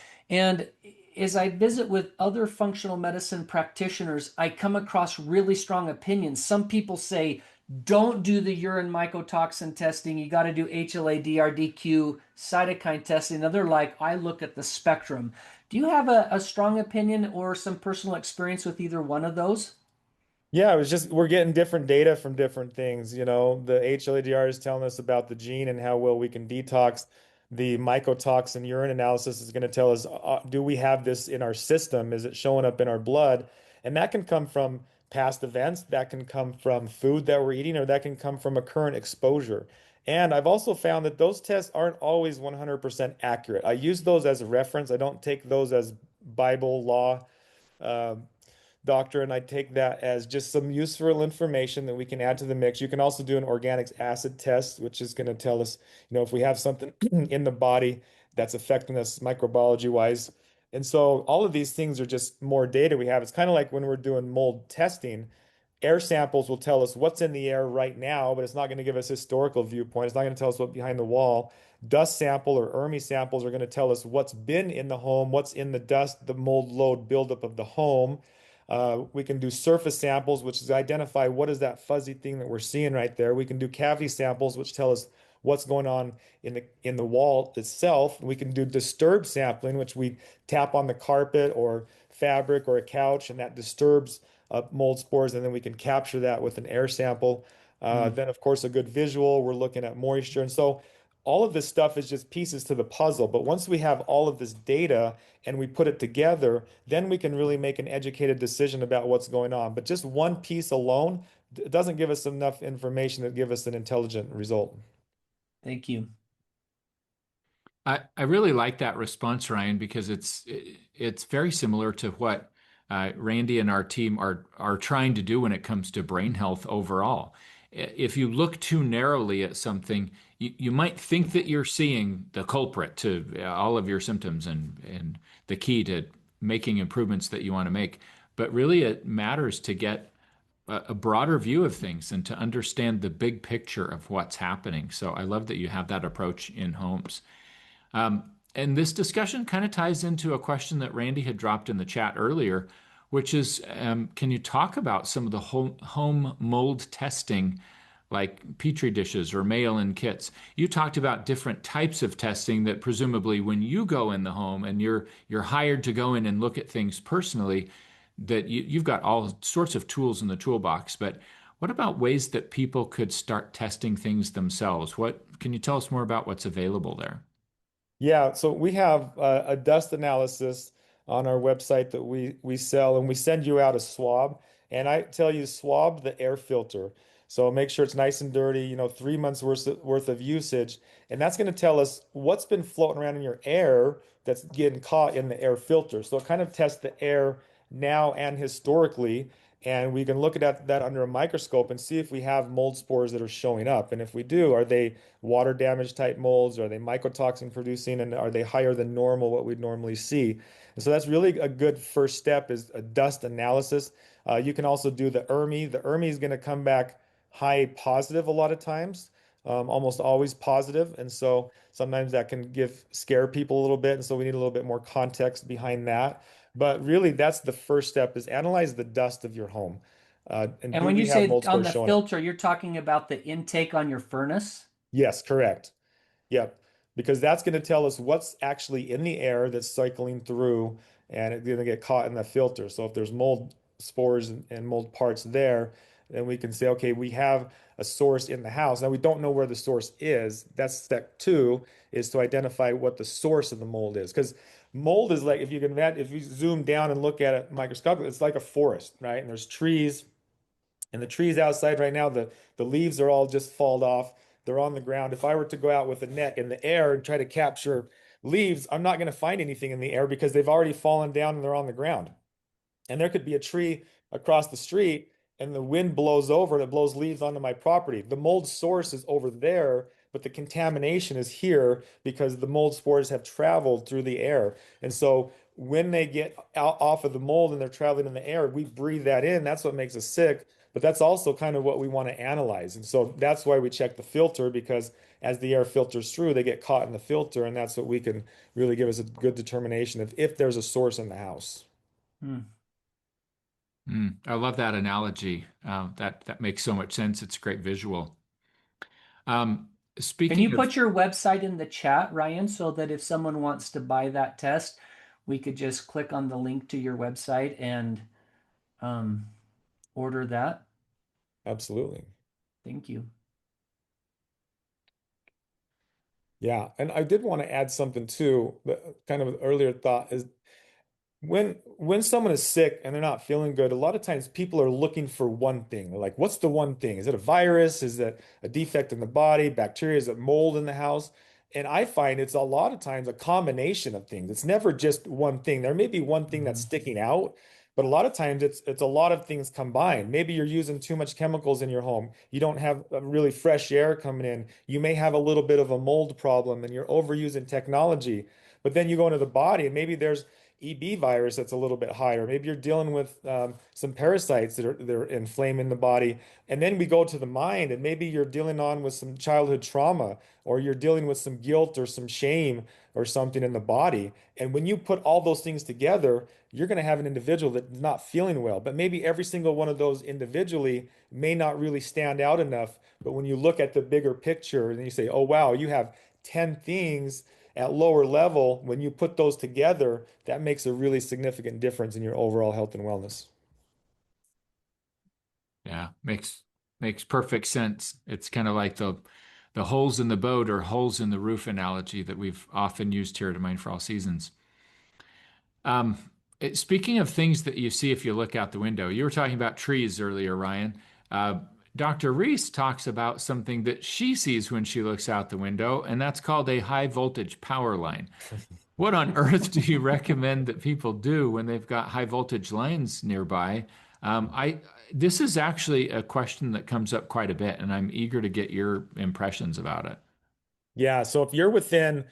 as I visit with other functional medicine practitioners, I come across really strong opinions. Some people say, don't do the urine mycotoxin testing. You got to do HLA DRDQ cytokine testing. Now they're like, I look at the spectrum. Do you have a strong opinion or some personal experience with either one of those? Yeah, it was just we're getting different data from different things. The HLA-DR is telling us about the gene and how well we can detox. The mycotoxin urine analysis is going to tell us, do we have this in our system? Is it showing up in our blood? And that can come from past events, that can come from food that we're eating, or that can come from a current exposure. And I've also found that those tests aren't always 100% accurate. I use those as a reference. I don't take those as Bible law. Um, doctor, and I take that as just some useful information that we can add to the mix. You can also do an organic acid test, which is going to tell us, if we have something in the body that's affecting us microbiology wise. And so all of these things are just more data we have. It's kind of like when we're doing mold testing. Air samples will tell us what's in the air right now, but it's not going to give us historical viewpoint. It's not going to tell us what's behind the wall. Dust sample or ERMI samples are going to tell us what's been in the home, what's in the dust, the mold load buildup of the home. We can do surface samples, which is identify what is that fuzzy thing that we're seeing right there. We can do cavity samples, which tell us what's going on in the wall itself. We can do disturbed sampling, which we tap on the carpet or fabric or a couch, and that disturbs mold spores, and then we can capture that with an air sample. Mm. Then, of course, a good visual. We're looking at moisture, and so all of this stuff is just pieces to the puzzle. But once we have all of this data and we put it together, then we can really make an educated decision about what's going on. But just one piece alone doesn't give us enough information to give us an intelligent result. Thank you. I really like that response, Ryan, because it's very similar to what Randy and our team are trying to do when it comes to brain health overall. If you look too narrowly at something, you might think that you're seeing the culprit to all of your symptoms and the key to making improvements that you want to make. But really, it matters to get a broader view of things and to understand the big picture of what's happening. So I love that you have that approach in homes. And this discussion kind of ties into a question that Randy had dropped in the chat earlier, which is, can you talk about some of the home mold testing, like Petri dishes or mail-in kits? You talked about different types of testing that presumably when you go in the home and you're hired to go in and look at things personally, that you've got all sorts of tools in the toolbox. But what about ways that people could start testing things themselves? What can you tell us more about what's available there? Yeah, so we have a dust analysis on our website that we sell, and we send you out a swab. And I tell you, swab the air filter. So make sure it's nice and dirty, 3 months worth of usage. And that's going to tell us what's been floating around in your air that's getting caught in the air filter. So it kind of tests the air now and historically. And we can look at that under a microscope and see if we have mold spores that are showing up. And if we do, are they water damage type molds? Are they mycotoxin producing? And are they higher than normal, what we'd normally see? And so that's really a good first step is a dust analysis. You can also do the ERMI. The ERMI is going to come back high positive a lot of times, almost always positive. And so sometimes that can scare people a little bit. And so we need a little bit more context behind that. But really, that's the first step is analyze the dust of your home. And And do when you we have say mold on spores the showing up? filter, you're talking about the intake on your furnace? Yes, correct. Yep. Because that's going to tell us what's actually in the air that's cycling through and it's going to get caught in the filter. So if there's mold spores and mold parts there, then we can say, okay, we have a source in the house. Now we don't know where the source is. That's step two, is to identify what the source of the mold is. Because mold is like, if you zoom down and look at it microscopically, it's like a forest, right? And there's trees. And the trees outside right now, the leaves are all just falled off. They're on the ground. If I were to go out with a net in the air and try to capture leaves, I'm not going to find anything in the air because they've already fallen down and they're on the ground. And there could be a tree across the street and the wind blows over and it blows leaves onto my property. The mold source is over there, but the contamination is here because the mold spores have traveled through the air. And so when they get out off of the mold and they're traveling in the air, we breathe that in. That's what makes us sick. But that's also kind of what we want to analyze. And so that's why we check the filter because as the air filters through, they get caught in the filter. And that's what we can really give us a good determination of if there's a source in the house. Hmm. I love that analogy. That makes so much sense. It's a great visual. Um, Can you speaking of, put your website in the chat, Ryan, so that if someone wants to buy that test, we could just click on the link to your website and um, order that? Absolutely. Thank you. Yeah, and I did want to add something too, kind of an earlier thought is when someone is sick and they're not feeling good, a lot of times people are looking for one thing. They're like, what's the one thing? Is it a virus? Is it a defect in the body? Bacteria? Is it mold in the house? And I find it's a lot of times a combination of things. It's never just one thing. There may be one thing that's Mhm. sticking out, But a lot of times it's a lot of things combined. Maybe you're using too much chemicals in your home. You don't have really fresh air coming in. You may have a little bit of a mold problem and you're overusing technology. But then you go into the body and maybe there's EB virus that's a little bit higher. Maybe you're dealing with some parasites that are inflaming the body. And then we go to the mind, and maybe you're dealing on with some childhood trauma, or you're dealing with some guilt or some shame or something in the body. And when you put all those things together, you're going to have an individual that's not feeling well. But maybe every single one of those individually may not really stand out enough. But when you look at the bigger picture and you say, oh, wow, you have 10 things at lower level, when you put those together, that makes a really significant difference in your overall health and wellness. Yeah, makes perfect sense. It's kind of like the holes in the boat or holes in the roof analogy that we've often used here to Mind for All Seasons. Um, Speaking of things that you see if you look out the window, you were talking about trees earlier, Ryan. Dr. Reese talks about something that she sees when she looks out the window, and that's called a high voltage power line. What on earth do you recommend that people do when they've got high voltage lines nearby? I This is actually a question that comes up quite a bit, and I'm eager to get your impressions about it. Yeah, so if you're within,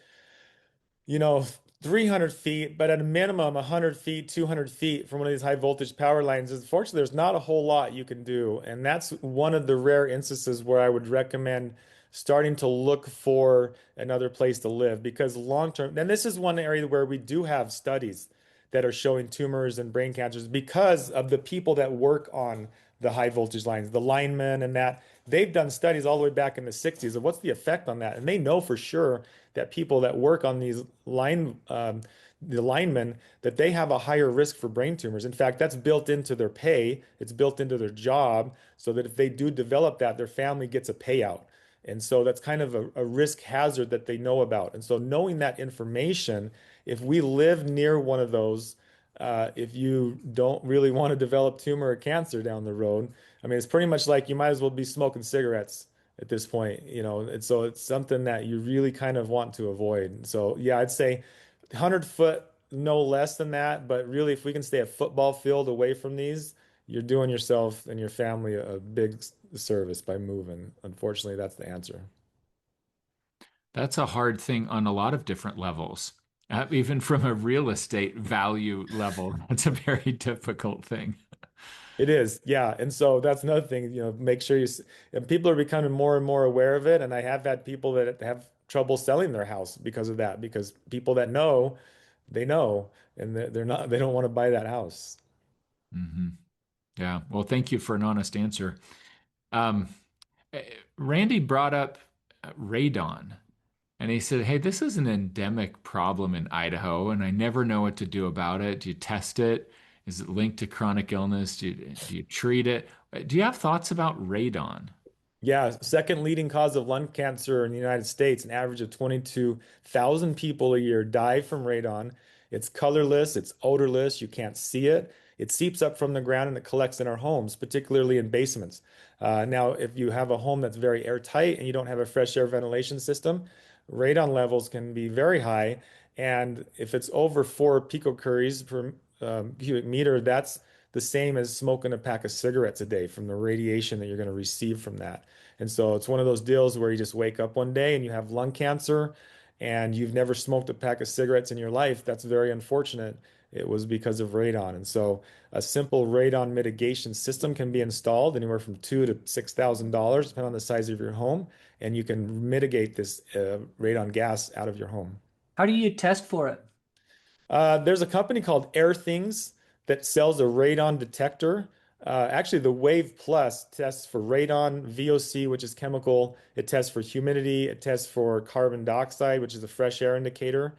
you know, 300 feet, but at a minimum 100 feet, 200 feet from one of these high voltage power lines, unfortunately, there's not a whole lot you can do. And that's one of the rare instances where I would recommend starting to look for another place to live because long term, and this is one area where we do have studies that are showing tumors and brain cancers because of the people that work on the high voltage lines, the linemen and that. They've done studies all the way back in the 60s of what's the effect on that. And they know for sure that people that work on these the linemen, that they have a higher risk for brain tumors. In fact, that's built into their pay, it's built into their job, so that if they do develop that, their family gets a payout. And so that's kind of a risk hazard that they know about. And so knowing that information, if we live near one of those, if you don't really want to develop tumor or cancer down the road, I mean, it's pretty much like you might as well be smoking cigarettes at this point, you know, and so it's something that you really kind of want to avoid. So yeah, I'd say 100 foot, no less than that. But really, if we can stay a football field away from these, you're doing yourself and your family a big service by moving. Unfortunately, that's the answer. That's a hard thing on a lot of different levels. Even from a real estate value level, that's a very difficult thing. It is, yeah. And so that's another thing, you know, make sure and people are becoming more and more aware of it. And I have had people that have trouble selling their house because of that, because people that know, they know, and they're not, they don't want to buy that house. Hmm. Yeah. Well, thank you for an honest answer. Um, eh, Randy brought up radon, and he said, "Hey, this is an endemic problem in Idaho, and I never know what to do about it. Do you test it? Is it linked to chronic illness? Do you treat it? Do you have thoughts about radon?" Yeah, second leading cause of lung cancer in the United States. An average of 22,000 people a year die from radon. It's colorless, it's odorless, you can't see it. It seeps up from the ground and it collects in our homes, particularly in basements. Now, if you have a home that's very airtight and you don't have a fresh air ventilation system, radon levels can be very high. And if it's over 4 picocuries per cubic meter, that's the same as smoking a pack of cigarettes a day from the radiation that you're going to receive from that. And so it's one of those deals where you just wake up one day and you have lung cancer and you've never smoked a pack of cigarettes in your life. That's very unfortunate. It was because of radon. And so a simple radon mitigation system can be installed anywhere from $2,000 to $6,000, depending on the size of your home. And you can mitigate this radon gas out of your home. How do you test for it? There's a company called Air Things that sells a radon detector. Actually, the Wave Plus tests for radon, VOC, which is chemical. It tests for humidity. It tests for carbon dioxide, which is a fresh air indicator.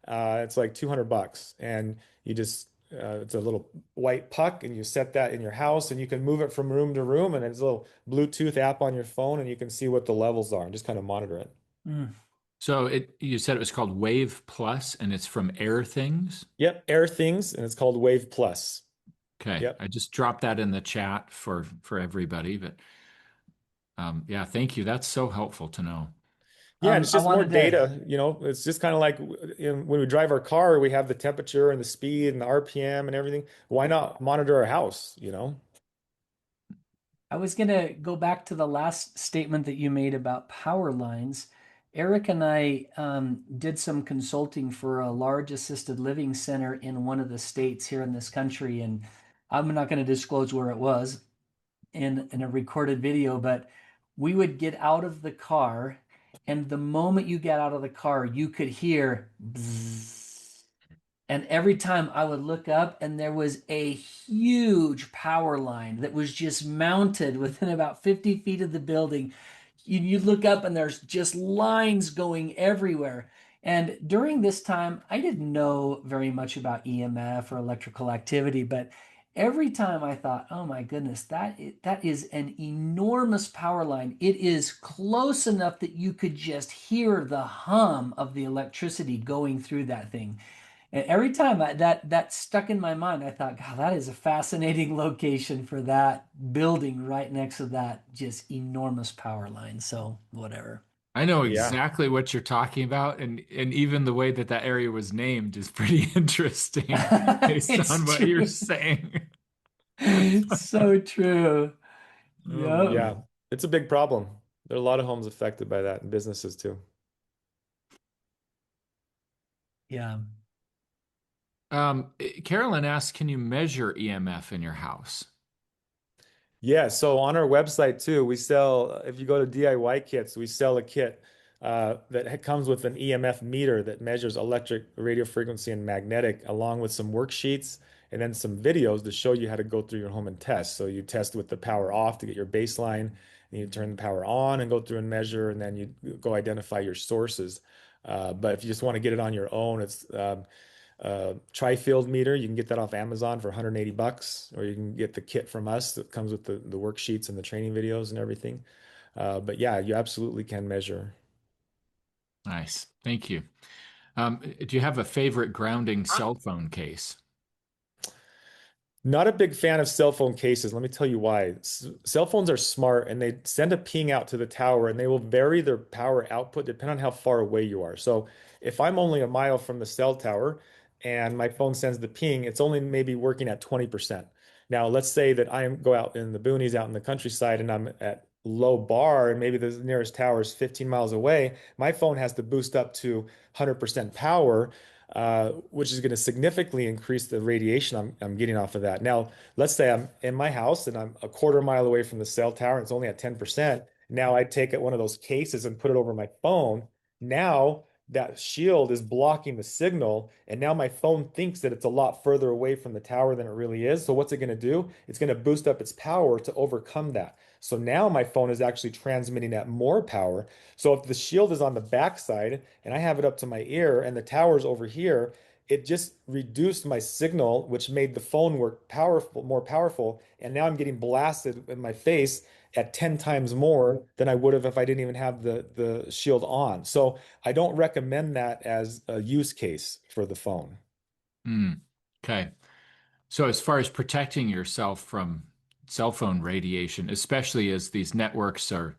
It's like $200, and you just it's a little white puck, and you set that in your house, and you can move it from room to room, and it's a little Bluetooth app on your phone, and you can see what the levels are and just kind of monitor it. Mm. So you said it was called Wave Plus, and it's from Air Things. Yep, Air Things, and it's called Wave Plus. Okay, Yep. I just dropped that in the chat for everybody. But yeah, thank you. That's so helpful to know. Yeah, and it's I just more wanted to. data, it's just kind of like when we drive our car, we have the temperature and the speed and the RPM and everything. Why not monitor our house? I was going to go back to the last statement that you made about power lines. Eric and I did some consulting for a large assisted living center in one of the states here in this country, and I'm not going to disclose where it was in a recorded video, but we would get out of the car, and the moment you get out of the car, you could hear bzzz. And every time I would look up, and there was a huge power line that was just mounted within about 50 feet of the building. You look up, and there's just lines going everywhere. And during this time, I didn't know very much about EMF or electrical activity, but every time I thought, oh my goodness, that is an enormous power line. It is close enough that you could just hear the hum of the electricity going through that thing. And every time that stuck in my mind, I thought, God, that is a fascinating location for that building right next to that just enormous power line. So whatever. I know Yeah. exactly what you're talking about, and even the way that that area was named is pretty interesting based on It's what you're true. saying. So true. Oh Yep. man. Yeah. It's a big problem. There are a lot of homes affected by that and businesses too. Yeah. Carolyn asks, can you measure EMF in your house? Yeah, so on our website too, we sell, if you go to DIY kits, we sell a kit that comes with an EMF meter that measures electric, radio frequency, and magnetic, along with some worksheets and then some videos to show you how to go through your home and test. So you test with the power off to get your baseline, and you turn the power on and go through and measure, and then you go identify your sources. But if you just want to get it on your own, it's tri-field meter. You can get that off Amazon for 180 bucks, or you can get the kit from us that comes with the worksheets and the training videos and everything. But yeah, you absolutely can measure. Nice. Thank you. Do you have a favorite grounding cell phone case? Not a big fan of cell phone cases. Let me tell you why. Cell phones are smart and they send a ping out to the tower and they will vary their power output depending on how far away you are. So if I'm only a mile from the cell tower and my phone sends the ping, it's only maybe working at 20%. Now, let's say that I go out in the boonies, out in the countryside, and I'm at low bar and maybe the nearest tower is 15 miles away. My phone has to boost up to 100% power, which is going to significantly increase the radiation I'm getting off of that. Now, let's say I'm in my house and I'm a quarter mile away from the cell tower and it's only at 10%. Now I take one of those cases and put it over my phone. Now that shield is blocking the signal, and now my phone thinks that it's a lot further away from the tower than it really is. So what's it going to do? It's going to boost up its power to overcome that. So now my phone is actually transmitting at more power. So if the shield is on the backside and I have it up to my ear and the tower's over here, it just reduced my signal, which made the phone work powerful, more powerful. And now I'm getting blasted in my face at 10 times more than I would have if I didn't even have the shield on. So I don't recommend that as a use case for the phone. Hmm. Okay. So as far as protecting yourself from cell phone radiation, especially as these networks are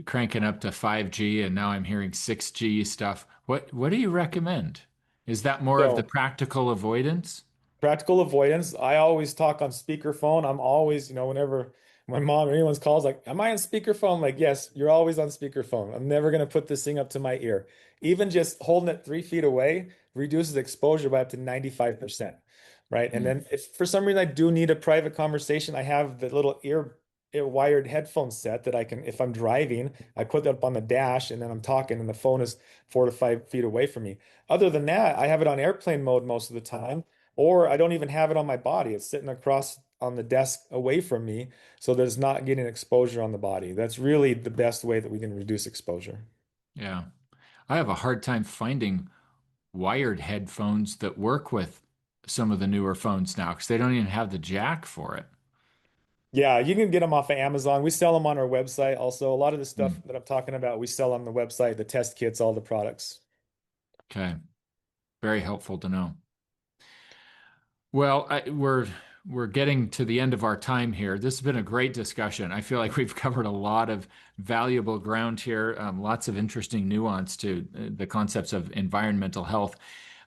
cranking up to 5G and now I'm hearing 6G stuff, what do you recommend? Is that more of the So practical avoidance? practical avoidance. I always talk on speakerphone. I'm always, whenever my mom or anyone's calls, like, am I on speakerphone? I'm like, yes, you're always on speakerphone. I'm never going to put this thing up to my ear. Even just holding it 3 feet away reduces exposure by up to 95%. Right. And Hmm. then if for some reason I do need a private conversation, I have the little ear wired headphone set that I can, if I'm driving, I put that up on the dash and then I'm talking and the phone is 4 to 5 feet away from me. Other than that, I have it on airplane mode most of the time, or I don't even have it on my body. It's sitting across on the desk away from me so that it's not getting exposure on the body. That's really the best way that we can reduce exposure. Yeah. I have a hard time finding wired headphones that work with some of the newer phones now because they don't even have the jack for it. Yeah, you can get them off of Amazon. We sell them on our website also. A lot of the stuff Hmm. that I'm talking about, we sell on the website, the test kits, all the products. Okay. Very helpful to know. Well, we're getting to the end of our time here. This has been a great discussion. I feel like we've covered a lot of valuable ground here, lots of interesting nuance to the concepts of environmental health.